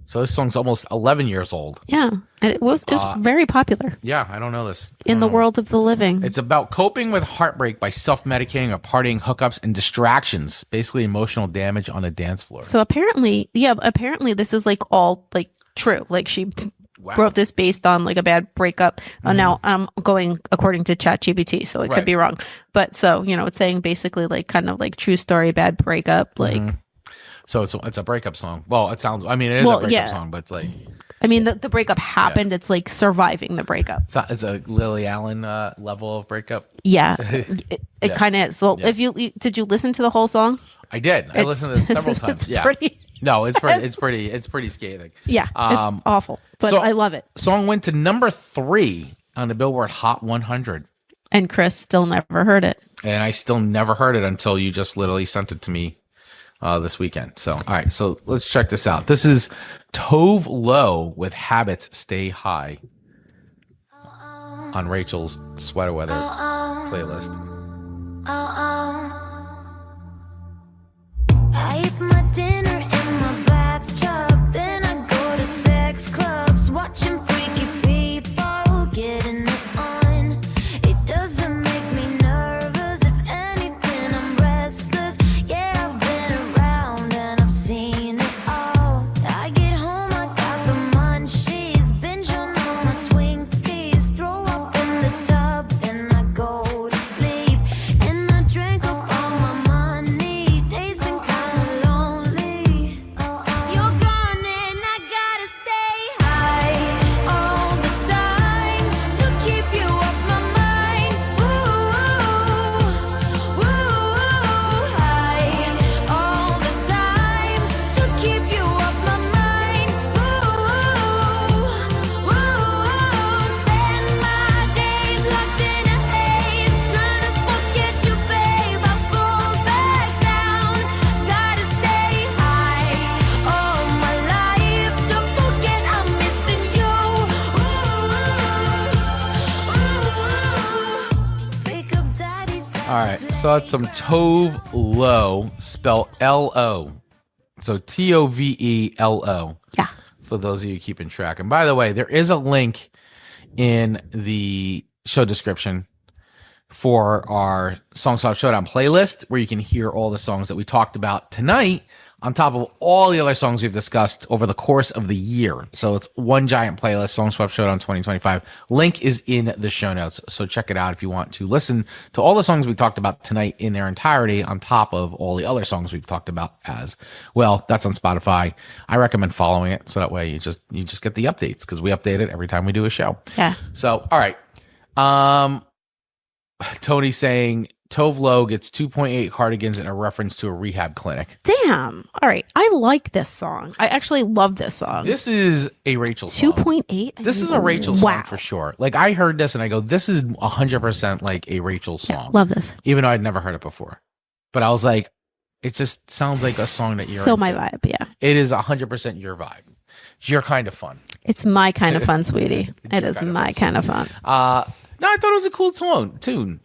So this song's almost 11 years old. Yeah. And it was very popular. Yeah. I don't know this. In the world of the living. It's about coping with heartbreak by self-medicating or partying, hookups, and distractions. Basically emotional damage on a dance floor. So apparently this is like all like true. Like she wrote this based on like a bad breakup. Now I'm going according to ChatGPT, so it could be wrong. But so, it's saying basically like kind of like true story, bad breakup, like. So it's a breakup song. Well, it is a breakup song, but it's like. I mean, the breakup happened. Yeah. It's like surviving the breakup. It's a Lily Allen level of breakup. Yeah, it kind of is. Well, if did you listen to the whole song? I did. I listened to it several times. It's pretty. No, it's pretty scathing. Yeah, it's awful, but I love it. Song went to number 3 on the Billboard Hot 100, and Chris still never heard it. And I still never heard it until you just literally sent it to me. This weekend. So, all right. So let's check this out. This is Tove Lo with Habits Stay High on Rachel's Sweater Weather playlist. dinner in my bathtub. Then I go to sex clubs, watching freaky people getting it on. It doesn't make me nervous. If anything, I'm restless. Yeah, I've been around and I've seen it all. I get home, I got the munchies, binge on all my Twinkies, throw up in the tub, then I go to sleep. And I drank up all my money, dazed and kinda lonely. You're gone and I gotta stay high all the time to keep you off my mind. Ooh, high all the time to keep you off my mind. Spend my days locked in a haze, trying to forget you, babe. I fall back down, gotta stay high all my life to forget I'm missing you. Wake up, daddy said. All right, so that's some Tove Lo, spell L-O. So Tovelo. Yeah. For those of you keeping track. And by the way, there is a link in the show description for our Song Swap Showdown playlist where you can hear all the songs that we talked about tonight on top of all the other songs we've discussed over the course of the year. So it's one giant playlist, Song Swap Showdown 2025. Link is in the show notes. So check it out if you want to listen to all the songs we talked about tonight in their entirety on top of all the other songs we've talked about as well. That's on Spotify. I recommend following it so that way you just get the updates because we update it every time we do a show. Yeah. So, all right. Tony saying Tove Lo gets 2.8 cardigans in a reference to a rehab clinic. Damn. All right. I like this song. I actually love this song. This is a Rachel song. 2.8? This is a Rachel song for sure. Like I heard this and I go, this is 100% like a Rachel song. Yeah, love this. Even though I'd never heard it before. But I was like, it just sounds like a song that you're so into. my vibe, yeah. It is 100% your vibe. It's your kind of fun. It's my kind of fun, sweetie. It is my kind of fun. No, I thought it was a cool tune.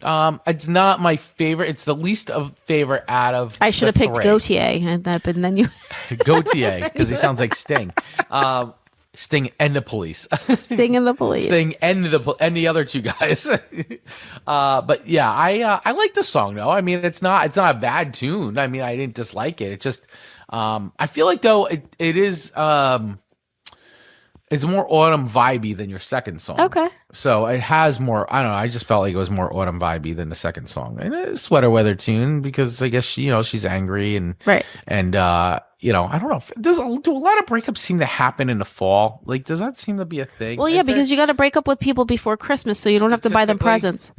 It's not my favorite. It's the least of favorite out of. I should have picked Gautier, but then you Gautier because he sounds like Sting. Sting and the Police. Sting and the Police. Sting and the other two guys. But yeah, I like the song though. I mean, it's not a bad tune. I mean, I didn't dislike it. It just I feel like though it is it's more autumn vibey than your second song. Okay. So it has more, I don't know, I just felt like it was more autumn vibey than the second song. And a sweater weather tune because I guess she's angry and right. And I don't know. Do a lot of breakups seem to happen in the fall? Like, does that seem to be a thing? Well, yeah, because you got to break up with people before Christmas, so you don't have to buy them presents.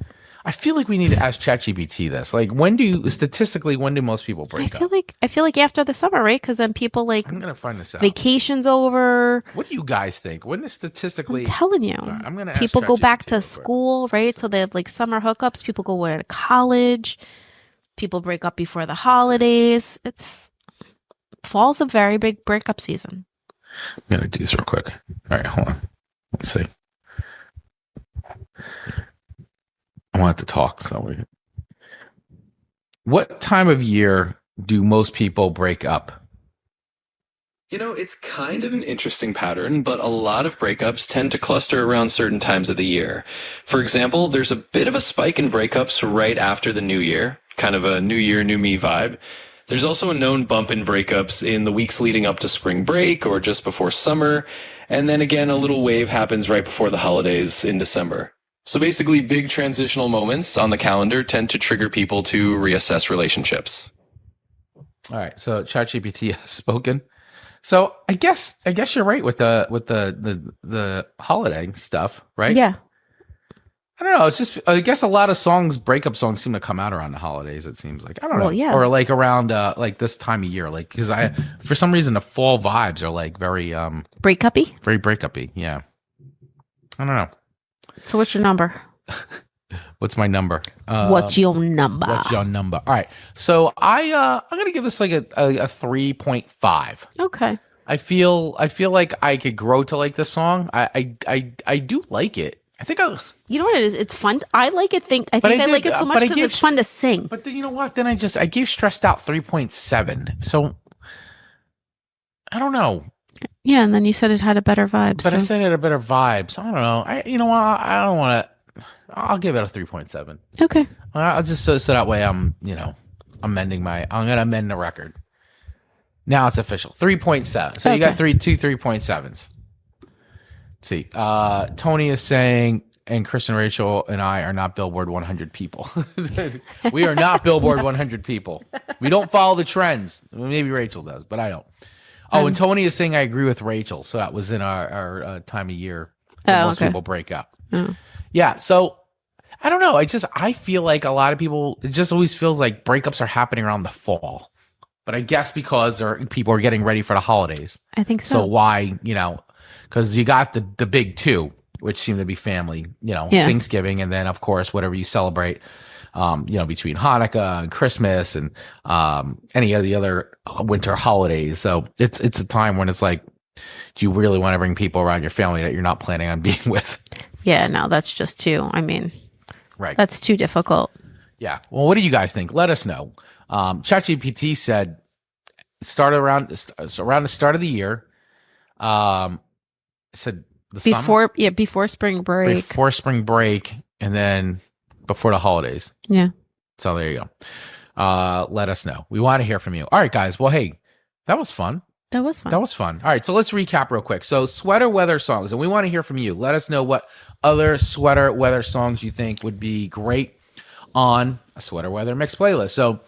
I feel like we need to ask ChatGPT this. Like, when do most people break up? I feel like after the summer, right? Because then people I'm gonna find this out. Vacation's over. What do you guys think? When is statistically? I'm telling you, I'm gonna. People go back to school, right? So they have like summer hookups. People go away to college. People break up before the holidays. Fall's a very big breakup season. I'm gonna do this real quick. All right, hold on. Let's see. I want to talk. So, what time of year do most people break up? It's kind of an interesting pattern, but a lot of breakups tend to cluster around certain times of the year. For example, there's a bit of a spike in breakups right after the new year, kind of a new year, new me vibe. There's also a known bump in breakups in the weeks leading up to spring break or just before summer. And then again, a little wave happens right before the holidays in December. So basically, big transitional moments on the calendar tend to trigger people to reassess relationships. All right, so ChatGPT has spoken. So I guess you're right with the holiday stuff, right? Yeah. I don't know. It's just I guess a lot of breakup songs, seem to come out around the holidays. It seems like I don't know, well, yeah. Or like around like this time of year, like because for some reason the fall vibes are like very breakup-y. Very breakup-y. Yeah. I don't know. So what's your number? What's my number? What's your number? What's your number? All right. So I'm gonna give this like a 3.5. Okay. I feel like I could grow to like this song. I do like it. I think you know what it is? It's fun. I like it. I like it so much because it's fun to sing. But then you know what? Then I gave Stressed Out 3.7. So I don't know. Yeah, and then you said it had a better vibe. But I said it had a better vibe, so I don't know. You know what? I don't want to. I'll give it a 3.7. Okay. I'll just so that way I'm amending I'm gonna amend the record. Now it's official. 3.7. So you got 3.7s. Let's see. Tony is saying, and Chris and Rachel and I are not Billboard 100 people. We are not Billboard 100 people. We don't follow the trends. Maybe Rachel does, but I don't. Oh, and Tony is saying I agree with Rachel. So that was in our time of year that most people break up. Oh. Yeah. So I don't know. I feel like a lot of people, it just always feels like breakups are happening around the fall. But I guess because people are getting ready for the holidays. I think so. So why, because you got the big two, which seem to be family, Thanksgiving, and then of course whatever you celebrate, between Hanukkah and Christmas and any of the other winter holidays. So it's a time when it's like, do you really want to bring people around your family that you're not planning on being with? Yeah, no, that's just too. I mean, right. That's too difficult. Yeah. Well, what do you guys think? Let us know. ChatGPT said around the start of the year. Said before spring break. Before spring break, and then before the holidays. Yeah. So there you go. Let us know. We want to hear from you. All right, guys. Well, hey, that was fun. That was fun. All right, so let's recap real quick. So sweater weather songs, and we want to hear from you. Let us know what other sweater weather songs you think would be great on a sweater weather mix playlist. So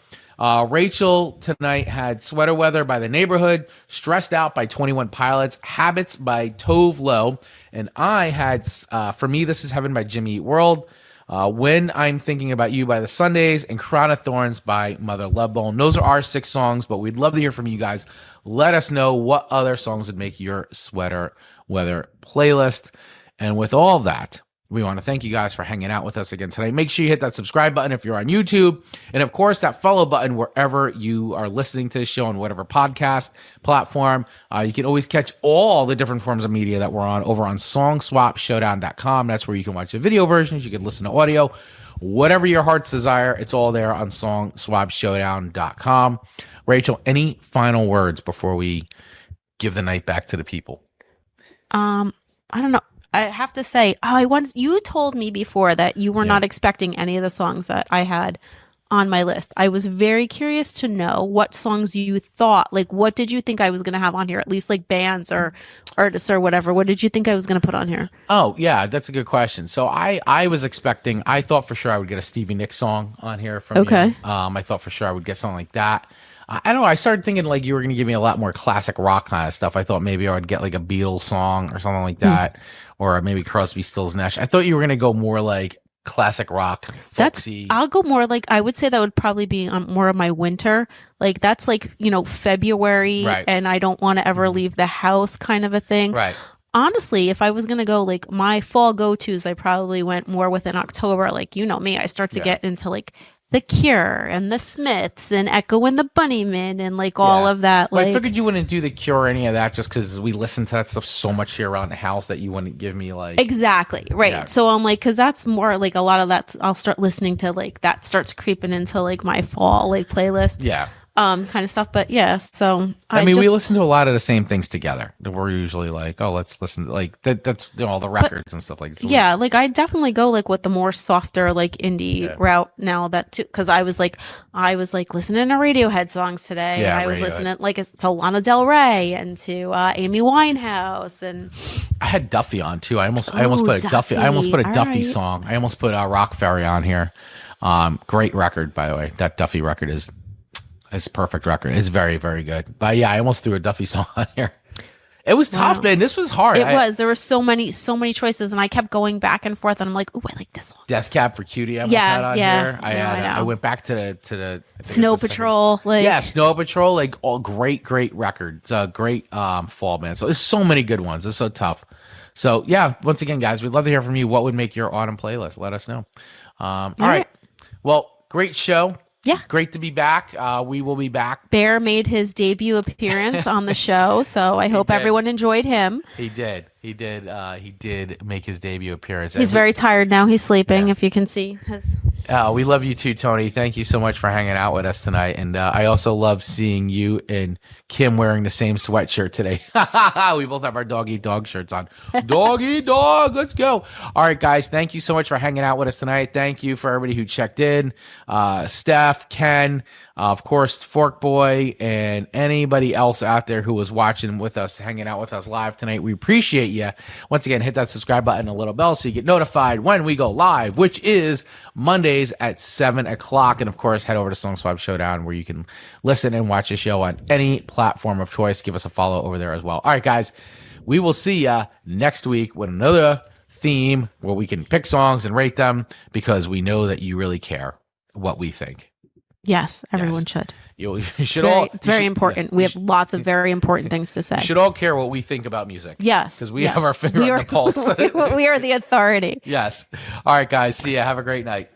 Rachel tonight had Sweater Weather by The Neighborhood, Stressed Out by 21 Pilots, Habits by Tove Lo, and I had, For Me, This Is Heaven by Jimmy Eat World, When I'm Thinking About You by The Sundays, and Crown of Thorns by Mother Love Bone. Those are our 6 songs, but we'd love to hear from you guys. Let us know what other songs would make your sweater weather playlist. And with all of that, we want to thank you guys for hanging out with us again tonight. Make sure you hit that subscribe button if you're on YouTube. And of course, that follow button wherever you are listening to the show on whatever podcast platform. You can always catch all the different forms of media that we're on over on songswapshowdown.com. That's where you can watch the video versions. You can listen to audio. Whatever your heart's desire, it's all there on songswapshowdown.com. Rachel, any final words before we give the night back to the people? I don't know. I have to say, you told me before that you were not expecting any of the songs that I had on my list. I was very curious to know what songs you thought, like what did you think I was going to have on here? At least like bands or artists or whatever. What did you think I was going to put on here? Oh, yeah, that's a good question. So I was expecting, I thought for sure I would get a Stevie Nicks song on here from you. I thought for sure I would get something like that. I don't know. I started thinking like you were going to give me a lot more classic rock kind of stuff. I thought maybe I would get like a Beatles song or something like that, or maybe Crosby, Stills, Nash. I thought you were going to go more like classic rock, folksy. I'll go more like, I would say that would probably be on more of my winter. Like that's like, February, right, and I don't want to ever leave the house kind of a thing. Right. Honestly, if I was going to go like my fall go-tos, I probably went more within October. Like, me, I start to get into like The Cure and The Smiths and Echo and the Bunnymen and like all of that. Well, I figured you wouldn't do The Cure or any of that just because we listen to that stuff so much here around the house that you wouldn't give me like... Exactly. Right. Yeah. So I'm like, because that's more like a lot of that I'll start listening to like that starts creeping into like my fall like playlist. Yeah. Kind of stuff. But yeah, so we listen to a lot of the same things together. We're usually like, oh, let's listen to like that's all the records and stuff like that. So yeah, like I definitely go like with the more softer like indie route now that too, because I was like listening to Radiohead songs today. Yeah, I was listening like to Lana Del Rey and to Amy Winehouse, and I had Duffy on too. I almost put a Duffy. I almost put a Duffy song. I almost put Rock Ferry on here. Great record, by the way. That Duffy record is a perfect record. It's very, very good. But yeah, I almost threw a Duffy song on here. It was tough, man. This was hard. It was. There were so many choices, and I kept going back and forth. And I'm like, "Oh, I like this song." Death Cab for Cutie. I almost had on here. I went back to the Snow Patrol. Snow Patrol. Like all great record. Great fall, man. So there's so many good ones. It's so tough. So yeah, once again, guys, we'd love to hear from you. What would make your autumn playlist? Let us know. All right. Well, great show. Yeah. Great to be back. We will be back. Bear made his debut appearance on the show, so I hope everyone enjoyed him. He did. He did make his debut appearance. He's very tired now. He's sleeping, if you can see his We love you too, Tony. Thank you so much for hanging out with us tonight. And I also love seeing you and Kim wearing the same sweatshirt today. We both have our dog eat dog shirts on. Dog eat dog. Let's go. All right, guys. Thank you so much for hanging out with us tonight. Thank you for everybody who checked in. Steph, Ken, of course, Fork Boy, and anybody else out there who was watching with us, hanging out with us live tonight. We appreciate you. Once again, hit that subscribe button and a little bell so you get notified when we go live, which is Mondays at 7 o'clock. And of course, head over to Song Swap Showdown where you can listen and watch the show on any platform of choice. Give us a follow over there as well. All right, guys, we will see you next week with another theme where we can pick songs and rate them because we know that you really care what we think. Yes, everyone should. You should it's very important. We have lots of very important things to say. You should all care what we think about music. Yes. Because we have our finger on the pulse. We are the authority. Yes. All right, guys. See ya. Have a great night.